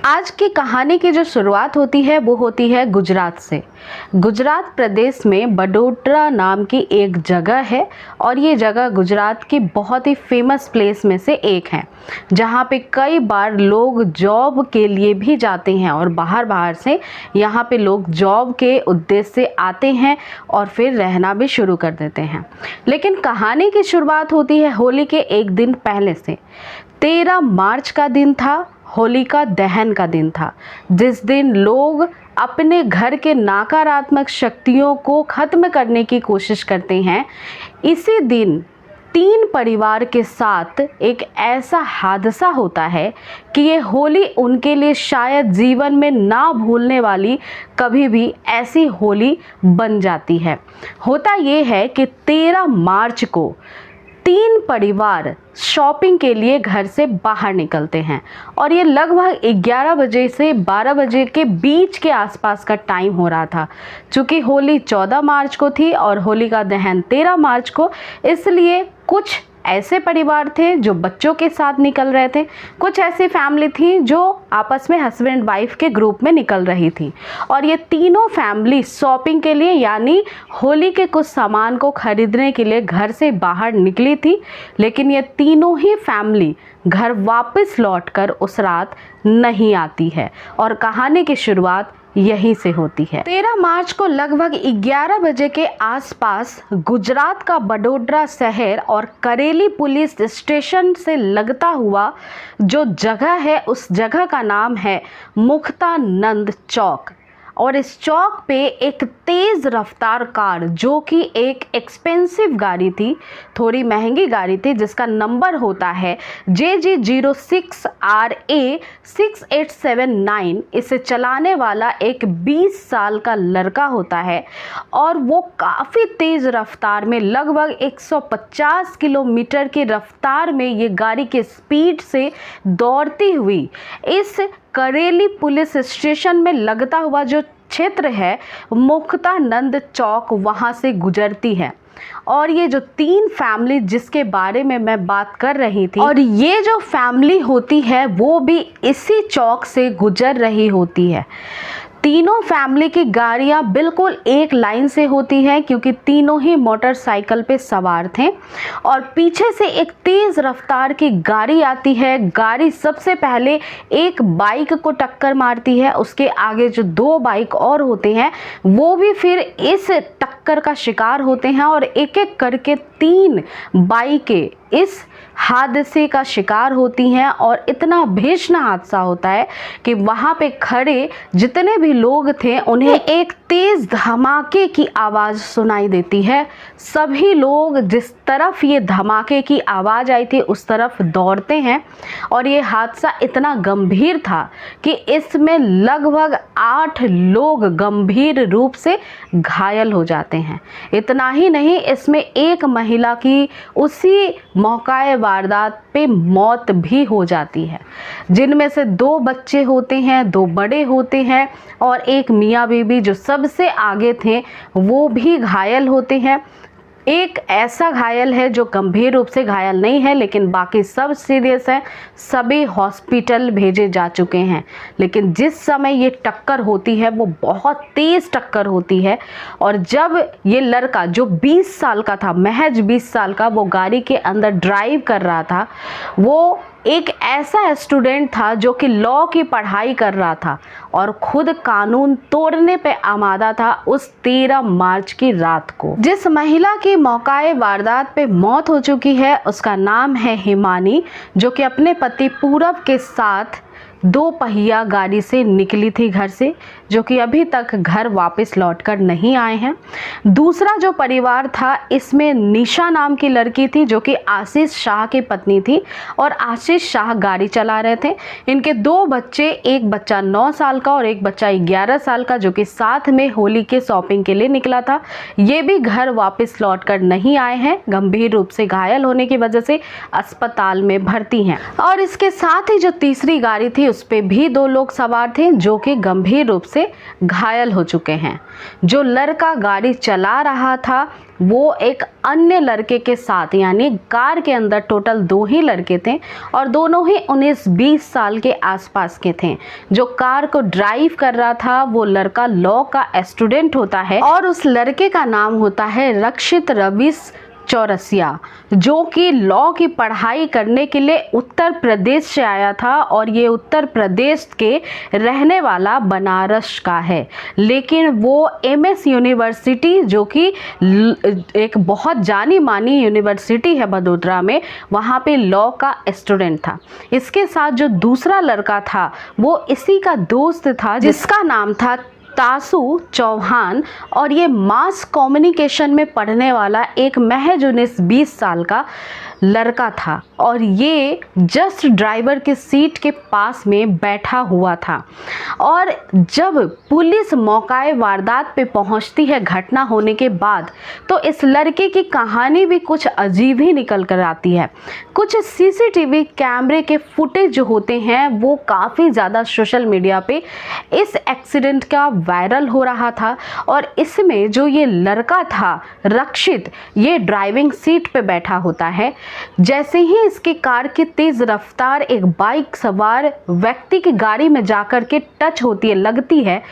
आज की कहानी की जो शुरुआत होती है वो होती है गुजरात से। गुजरात प्रदेश में बड़ोदरा नाम की एक जगह है और ये जगह गुजरात की बहुत ही फेमस प्लेस में से एक है, जहाँ पे कई बार लोग जॉब के लिए भी जाते हैं और बाहर से यहाँ पे लोग जॉब के उद्देश्य से आते हैं और फिर रहना भी शुरू कर देते हैं। लेकिन कहानी की शुरुआत होती है होली के एक दिन पहले से। 13 मार्च का दिन था, होलिका दहन का दिन था, जिस दिन लोग अपने घर के नकारात्मक शक्तियों को खत्म करने की कोशिश करते हैं। इसी दिन 3 परिवार के साथ एक ऐसा हादसा होता है कि ये होली उनके लिए शायद जीवन में ना भूलने वाली कभी भी ऐसी होली बन जाती है। होता ये है कि 13 मार्च को 3 परिवार शॉपिंग के लिए घर से बाहर निकलते हैं और ये लगभग 11 बजे से 12 बजे के बीच के आसपास का टाइम हो रहा था। चूँकि होली 14 मार्च को थी और होलिका दहन 13 मार्च को, इसलिए कुछ ऐसे परिवार थे जो बच्चों के साथ निकल रहे थे, कुछ ऐसी फैमिली थी जो आपस में हस्बैंड वाइफ के ग्रुप में निकल रही थी। और ये तीनों फैमिली शॉपिंग के लिए यानी होली के कुछ सामान को खरीदने के लिए घर से बाहर निकली थी। लेकिन ये तीनों ही फैमिली घर वापस लौटकर उस रात नहीं आती है और कहानी की शुरुआत यहीं से होती है। 13 मार्च को लगभग 11 बजे के आसपास गुजरात का बड़ोदरा शहर और करेली पुलिस स्टेशन से लगता हुआ जो जगह है, उस जगह का नाम है मुक्तानंद चौक। और इस चौक पे एक तेज़ रफ्तार कार, जो कि एक एक्सपेंसिव गाड़ी थी, थोड़ी महंगी गाड़ी थी, जिसका नंबर होता है JG06RA 6879, इसे चलाने वाला एक 20 साल का लड़का होता है और वो काफ़ी तेज़ रफ्तार में लगभग 150 किलोमीटर की रफ्तार में ये गाड़ी के स्पीड से दौड़ती हुई इस करेली पुलिस स्टेशन में लगता हुआ जो क्षेत्र है मुक्तानंद चौक, वहाँ से गुजरती है। और ये जो 3 फैमिली जिसके बारे में मैं बात कर रही थी, और ये जो फैमिली होती है वो भी इसी चौक से गुजर रही होती है। तीनों फैमिली की गाड़ियां बिल्कुल एक लाइन से होती हैं क्योंकि तीनों ही मोटरसाइकिल पे सवार थे और पीछे से एक तेज़ रफ्तार की गाड़ी आती है। गाड़ी सबसे पहले एक बाइक को टक्कर मारती है, उसके आगे जो 2 बाइक और होते हैं वो भी फिर इस टक्कर का शिकार होते हैं और एक एक करके 3 बाइकें इस हादसे का शिकार होती हैं। और इतना भीषण हादसा होता है कि वहाँ पे खड़े जितने भी लोग थे उन्हें एक तेज़ धमाके की आवाज़ सुनाई देती है। सभी लोग जिस तरफ ये धमाके की आवाज़ आई थी उस तरफ दौड़ते हैं और ये हादसा इतना गंभीर था कि इसमें लगभग 8 लोग गंभीर रूप से घायल हो जाते हैं। इतना ही नहीं, इसमें एक महिला की उसी मौकाए वारदात पे मौत भी हो जाती है, जिनमें से 2 बच्चे होते हैं, 2 बड़े होते हैं और एक मियाँ बीबी जो सबसे आगे थे वो भी घायल होते हैं। एक ऐसा घायल है जो गंभीर रूप से घायल नहीं है, लेकिन बाकी सब सीरियस हैं, सभी हॉस्पिटल भेजे जा चुके हैं। लेकिन जिस समय ये टक्कर होती है वो बहुत तेज़ टक्कर होती है और जब ये लड़का जो 20 साल का था, महज 20 साल का, वो गाड़ी के अंदर ड्राइव कर रहा था, वो एक ऐसा स्टूडेंट था जो कि लॉ की पढ़ाई कर रहा था और खुद कानून तोड़ने पे आमादा था उस 13 मार्च की रात को। जिस महिला की मौकाए वारदात पे मौत हो चुकी है उसका नाम है हिमानी, जो कि अपने पति पूरब के साथ 2 पहिया गाड़ी से निकली थी घर से, जो कि अभी तक घर वापस लौटकर नहीं आए हैं। दूसरा जो परिवार था इसमें निशा नाम की लड़की थी जो कि आशीष शाह की पत्नी थी और आशीष शाह गाड़ी चला रहे थे। इनके 2 बच्चे, एक बच्चा 9 साल का और एक बच्चा 11 साल का, जो कि साथ में होली के शॉपिंग के लिए निकला था। ये भी घर वापस लौटकर नहीं आए हैं, गंभीर रूप से घायल होने की वजह से अस्पताल में भर्ती हैं। और इसके साथ ही जो तीसरी गाड़ी थी उस पे भी 2 लोग सवार थे जो कि गंभीर रूप से घायल हो चुके हैं। जो लड़का गाड़ी चला रहा था वो एक अन्य लड़के के साथ, यानी कार के अंदर टोटल 2 ही लड़के थे और दोनों ही 19-20 साल के आसपास के थे। जो कार को ड्राइव कर रहा था वो लड़का लॉ का स्टूडेंट होता है और उस लड़के का नाम होता है रक्षित रविश चौरसिया, जो कि लॉ की पढ़ाई करने के लिए उत्तर प्रदेश से आया था और ये उत्तर प्रदेश के रहने वाला बनारस का है। लेकिन वो MS यूनिवर्सिटी, जो कि एक बहुत जानी मानी यूनिवर्सिटी है बड़ोदरा में, वहाँ पे लॉ का स्टूडेंट था। इसके साथ जो दूसरा लड़का था वो इसी का दोस्त था जिसका नाम था तासु चौहान और ये मास कम्युनिकेशन में पढ़ने वाला एक महज 19-20 साल का लड़का था और ये जस्ट ड्राइवर के सीट के पास में बैठा हुआ था। और जब पुलिस मौकाए वारदात पे पहुंचती है घटना होने के बाद, तो इस लड़के की कहानी भी कुछ अजीब ही निकल कर आती है। कुछ CCTV कैमरे के फुटेज जो होते हैं वो काफ़ी ज़्यादा सोशल मीडिया पे इस एक्सीडेंट का वायरल हो रहा था और इसमें जो ये लड़का था रक्षित, ये ड्राइविंग सीट पे बैठा होता है। जैसे ही इसकी कार की तेज रफ्तार एक बाइक सवार व्यक्ति की गाड़ी में जाकर के टच होती है, लगती है,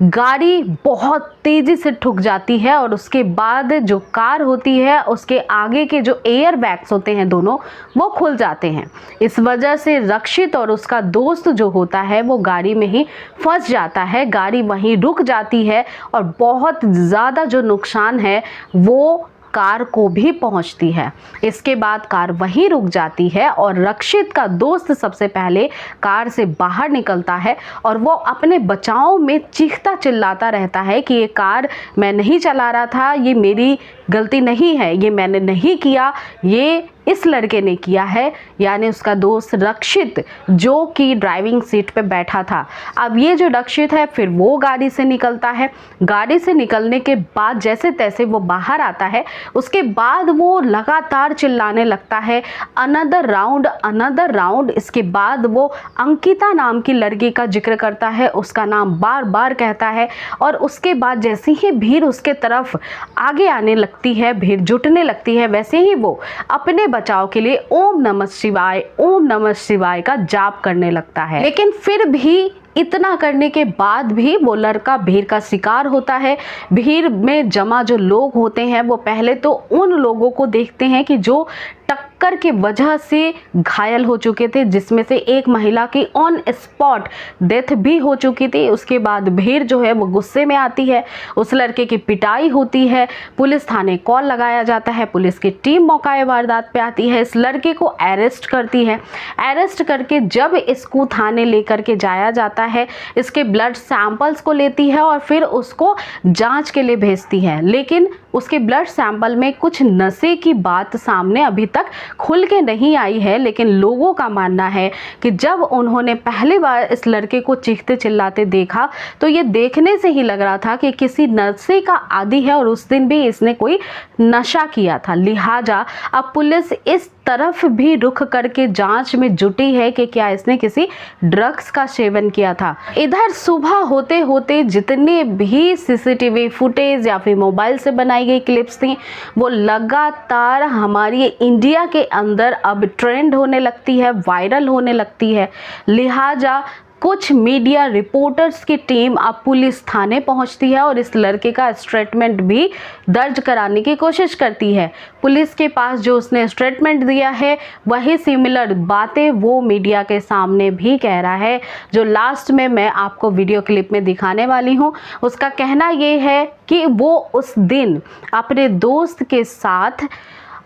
गाड़ी बहुत तेजी से ठुक जाती है और उसके बाद जो कार होती है उसके आगे के जो एयर बैग्स होते हैं दोनों, वो खुल जाते हैं। इस वजह से रक्षित और उसका दोस्त जो होता है वो गाड़ी में ही फंस जाता है, गाड़ी वहीं रुक जाती है और बहुत ज़्यादा जो नुकसान है वो कार को भी पहुंचती है। इसके बाद कार वहीं रुक जाती है और रक्षित का दोस्त सबसे पहले कार से बाहर निकलता है और वो अपने बचाव में चीखता चिल्लाता रहता है कि ये कार मैं नहीं चला रहा था, ये मेरी गलती नहीं है, ये मैंने नहीं किया, ये इस लड़के ने किया है, यानी उसका दोस्त रक्षित जो कि ड्राइविंग सीट पे बैठा था। अब ये जो रक्षित है फिर वो गाड़ी से निकलता है। गाड़ी से निकलने के बाद जैसे तैसे वो बाहर आता है, उसके बाद वो लगातार चिल्लाने लगता है अनदर राउंड अनदर राउंड। इसके बाद वो अंकिता नाम की लड़की का जिक्र करता है, उसका नाम बार बार कहता है और उसके बाद जैसे ही भीड़ उसके तरफ आगे आने लगती है, भीड़ जुटने लगती है, वैसे ही वो अपने बचाव के लिए ओम नमः शिवाय का जाप करने लगता है। लेकिन फिर भी इतना करने के बाद भी वो लड़का भीड़ का शिकार होता है। भीड़ में जमा जो लोग होते हैं वो पहले तो उन लोगों को देखते हैं कि जो टक्कर की वजह से घायल हो चुके थे, जिसमें से एक महिला की ऑन स्पॉट डेथ भी हो चुकी थी। उसके बाद भीड़ जो है वो गुस्से में आती है, उस लड़के की पिटाई होती है, पुलिस थाने कॉल लगाया जाता है, पुलिस की टीम मौकाए वारदात पे आती है, इस लड़के को अरेस्ट करती है। अरेस्ट करके जब इसको थाने लेकर के जाया जाता है, इसके ब्लड सैंपल्स को लेती है और फिर उसको जांच के लिए भेजती है। लेकिन उसके ब्लड सैंपल में कुछ नशे की बात सामने अभी तक खुल के नहीं आई है। लेकिन लोगों का मानना है कि जब उन्होंने पहली बार इस लड़के को चीखते चिल्लाते देखा तो ये देखने से ही लग रहा था कि किसी नशे का आदी है और उस दिन भी इसने कोई नशा किया था। लिहाजा अब पुलिस इस तरफ भी रुख करके जांच में जुटी है कि क्या इसने किसी ड्रग्स का सेवन किया था। इधर सुबह होते होते जितने भी CCTV फुटेज या फिर मोबाइल से बनाई गई क्लिप्स थी वो लगातार हमारी इंडिया के अंदर अब ट्रेंड होने लगती है, वायरल होने लगती है। लिहाजा कुछ मीडिया रिपोर्टर्स की टीम अब पुलिस थाने पहुंचती है और इस लड़के का स्टेटमेंट भी दर्ज कराने की कोशिश करती है। पुलिस के पास जो उसने स्टेटमेंट दिया है वही सिमिलर बातें वो मीडिया के सामने भी कह रहा है, जो लास्ट में मैं आपको वीडियो क्लिप में दिखाने वाली हूं। उसका कहना ये है कि वो उस दिन अपने दोस्त के साथ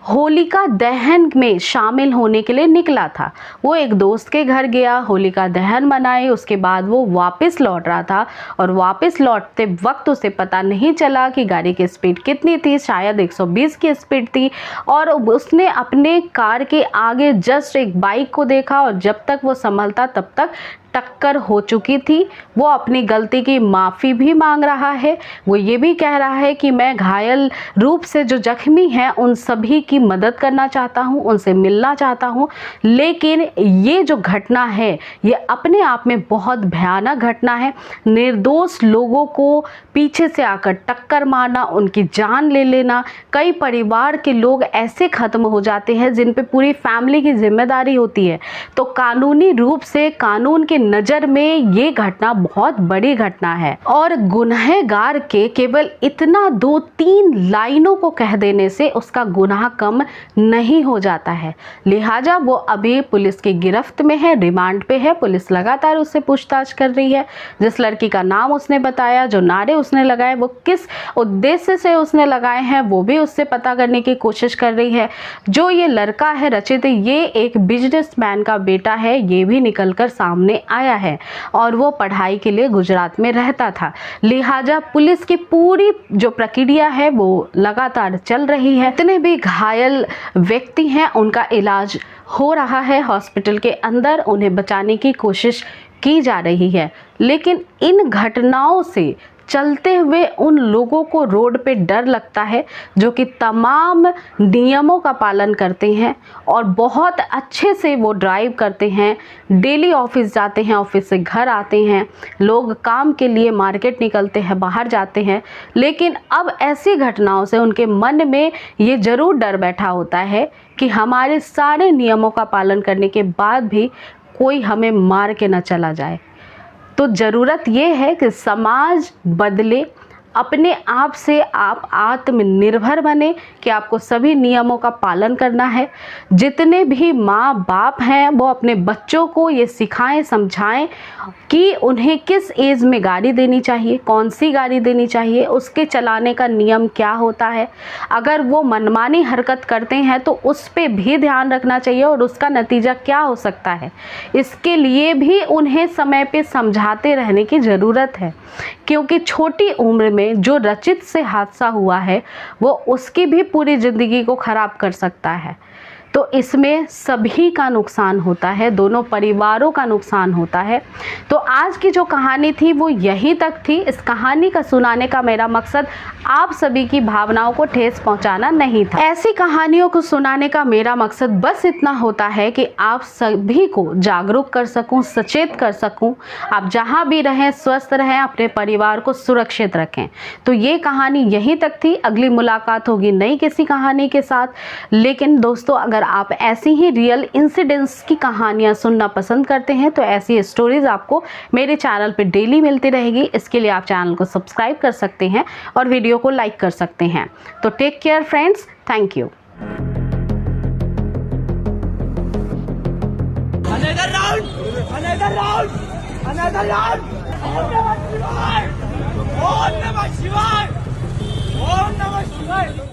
होलिका दहन में शामिल होने के लिए निकला था। वो एक दोस्त के घर गया, होलिका दहन मनाई, उसके बाद वो वापस लौट रहा था और वापस लौटते वक्त उसे पता नहीं चला कि गाड़ी की स्पीड कितनी थी, शायद 120 की स्पीड थी। और उसने अपने कार के आगे जस्ट एक बाइक को देखा और जब तक वो संभलता तब तक टक्कर हो चुकी थी। वो अपनी गलती की माफ़ी भी मांग रहा है। वो ये भी कह रहा है कि मैं घायल रूप से जो जख्मी हैं उन सभी की मदद करना चाहता हूँ, उनसे मिलना चाहता हूँ। लेकिन ये जो घटना है ये अपने आप में बहुत भयानक घटना है। निर्दोष लोगों को पीछे से आकर टक्कर मारना, उनकी जान ले लेना, कई परिवार के लोग ऐसे ख़त्म हो जाते हैं जिन पे पूरी फैमिली की जिम्मेदारी होती है। तो कानूनी रूप से कानून की नज़र में ये घटना बहुत बड़ी घटना है और गुनहगार के केवल इतना 2-3 लाइनों को कह देने से उसका गुनाह कम नहीं हो जाता है। लिहाजा वो अभी पुलिस की गिरफ्त में है, रिमांड पे है। पुलिस लगातार उससे पूछताछ कर रही है। जिस लड़की का नाम उसने बताया, जो नारे उसने लगाए, वो किस उद्देश्य से उसने लगाए हैं वो भी उससे पता करने की कोशिश कर रही है। जो ये लड़का है रचित, ये एक बिजनेसमैन का बेटा है, ये भी निकलकर सामने आया है और वो पढ़ाई के लिए गुजरात में रहता था। लिहाजा पुलिस की पूरी जो प्रक्रिया है वो लगातार चल रही है। जितने भी घायल व्यक्ति हैं उनका इलाज हो रहा है हॉस्पिटल के अंदर, उन्हें बचाने की कोशिश की जा रही है। लेकिन इन घटनाओं से चलते हुए उन लोगों को रोड पे डर लगता है जो कि तमाम नियमों का पालन करते हैं और बहुत अच्छे से वो ड्राइव करते हैं, डेली ऑफिस जाते हैं, ऑफिस से घर आते हैं, लोग काम के लिए मार्केट निकलते हैं, बाहर जाते हैं। लेकिन अब ऐसी घटनाओं से उनके मन में ये ज़रूर डर बैठा होता है कि हमारे सारे नियमों का पालन करने के बाद भी कोई हमें मार के न चला जाए। तो ज़रूरत ये है कि समाज बदले, अपने आप से आप आत्मनिर्भर बने कि आपको सभी नियमों का पालन करना है। जितने भी माँ बाप हैं वो अपने बच्चों को ये सिखाएं, समझाएं कि उन्हें किस एज में गाड़ी देनी चाहिए, कौन सी गाड़ी देनी चाहिए, उसके चलाने का नियम क्या होता है। अगर वो मनमानी हरकत करते हैं तो उस पर भी ध्यान रखना चाहिए और उसका नतीजा क्या हो सकता है, इसके लिए भी उन्हें समय पे समझाते रहने की ज़रूरत है। क्योंकि छोटी उम्र में जो रचित से हादसा हुआ है वो उसकी भी पूरी ज़िंदगी को ख़राब कर सकता है। तो इसमें सभी का नुकसान होता है, दोनों परिवारों का नुकसान होता है। तो आज की जो कहानी थी वो यहीं तक थी। इस कहानी का सुनाने का मेरा मकसद आप सभी की भावनाओं को ठेस पहुंचाना नहीं था। ऐसी कहानियों को सुनाने का मेरा मकसद बस इतना होता है कि आप सभी को जागरूक कर सकूं, सचेत कर सकूं। आप जहां भी रहें स्वस्थ रहें, अपने परिवार को सुरक्षित रखें। तो ये कहानी यहीं तक थी। अगली मुलाकात होगी नई किसी कहानी के साथ। लेकिन दोस्तों, अगर आप ऐसी ही रियल इंसिडेंट्स की कहानियां सुनना पसंद करते हैं तो ऐसी स्टोरीज आपको मेरे चैनल पे डेली मिलती रहेगी। इसके लिए आप चैनल को सब्सक्राइब कर सकते हैं और वीडियो को लाइक कर सकते हैं। तो take care friends, thank you. ओम नमः शिवाय।